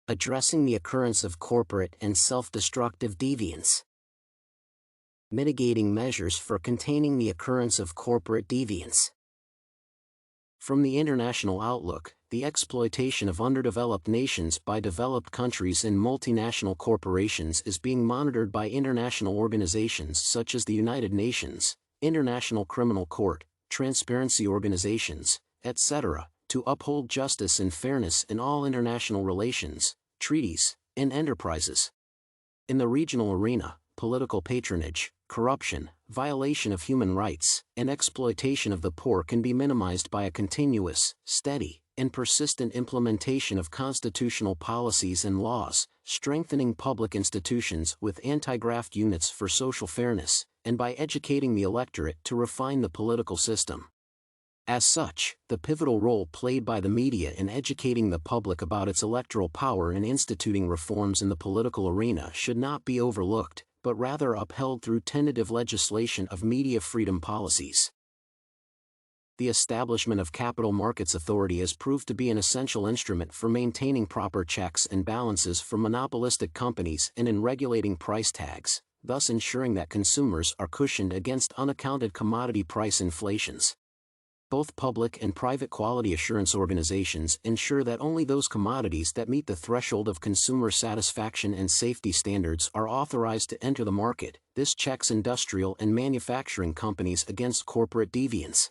Addressing the occurrence of corporate and self-destructive deviance. Mitigating measures for containing the occurrence of corporate deviance. From the international outlook, the exploitation of underdeveloped nations by developed countries and multinational corporations is being monitored by international organizations such as the United Nations, International Criminal Court, transparency organizations, etc., to uphold justice and fairness in all international relations, treaties, and enterprises. In the regional arena, political patronage, corruption, violation of human rights, and exploitation of the poor can be minimized by a continuous, steady, and persistent implementation of constitutional policies and laws, strengthening public institutions with anti-graft units for social fairness, and by educating the electorate to refine the political system. As such, the pivotal role played by the media in educating the public about its electoral power and instituting reforms in the political arena should not be overlooked, but rather upheld through tentative legislation of media freedom policies. The establishment of capital markets authority has proved to be an essential instrument for maintaining proper checks and balances for monopolistic companies and in regulating price tags, thus ensuring that consumers are cushioned against unaccounted commodity price inflations. Both public and private quality assurance organizations ensure that only those commodities that meet the threshold of consumer satisfaction and safety standards are authorized to enter the market. This checks industrial and manufacturing companies against corporate deviance.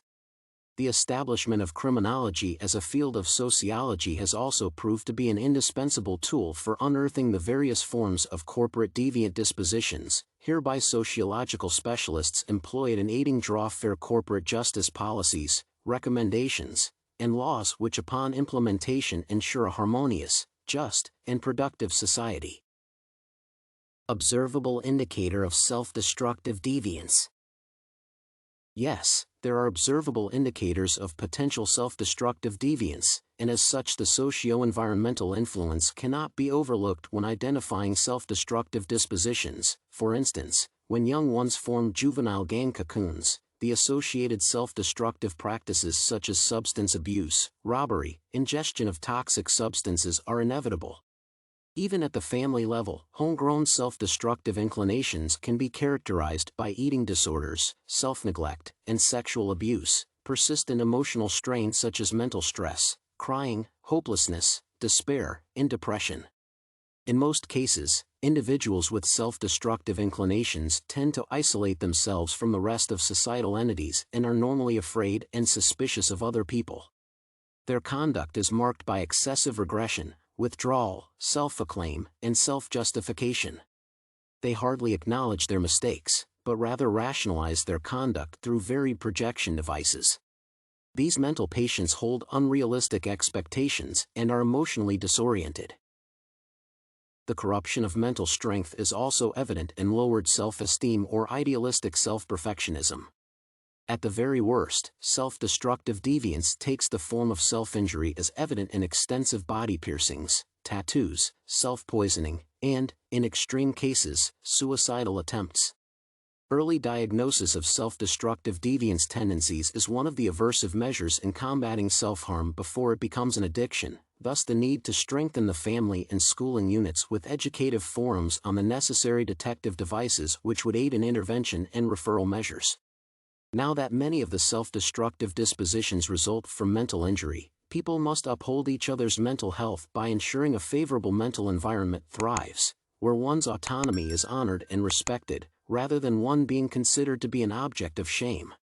The establishment of criminology as a field of sociology has also proved to be an indispensable tool for unearthing the various forms of corporate deviant dispositions. Hereby sociological specialists employed in aiding draw fair corporate justice policies, recommendations, and laws which upon implementation ensure a harmonious, just, and productive society. Observable indicator of self-destructive deviance. Yes, there are observable indicators of potential self-destructive deviance, and as such the socio-environmental influence cannot be overlooked when identifying self-destructive dispositions. For instance, when young ones form juvenile gang cocoons, the associated self-destructive practices such as substance abuse, robbery, ingestion of toxic substances are inevitable. Even at the family level, homegrown self-destructive inclinations can be characterized by eating disorders, self-neglect, and sexual abuse, persistent emotional strain such as mental stress, crying, hopelessness, despair, and depression. In most cases, individuals with self-destructive inclinations tend to isolate themselves from the rest of societal entities and are normally afraid and suspicious of other people. Their conduct is marked by excessive regression, withdrawal, self-acclaim, and self-justification. They hardly acknowledge their mistakes, but rather rationalize their conduct through varied projection devices. These mental patients hold unrealistic expectations and are emotionally disoriented. The corruption of mental strength is also evident in lowered self-esteem or idealistic self-perfectionism. At the very worst, self-destructive deviance takes the form of self-injury as evident in extensive body piercings, tattoos, self-poisoning, and, in extreme cases, suicidal attempts. Early diagnosis of self-destructive deviance tendencies is one of the aversive measures in combating self-harm before it becomes an addiction, thus the need to strengthen the family and schooling units with educative forums on the necessary detective devices which would aid in intervention and referral measures. Now that many of the self-destructive dispositions result from mental injury, people must uphold each other's mental health by ensuring a favorable mental environment thrives, where one's autonomy is honored and respected, rather than one being considered to be an object of shame.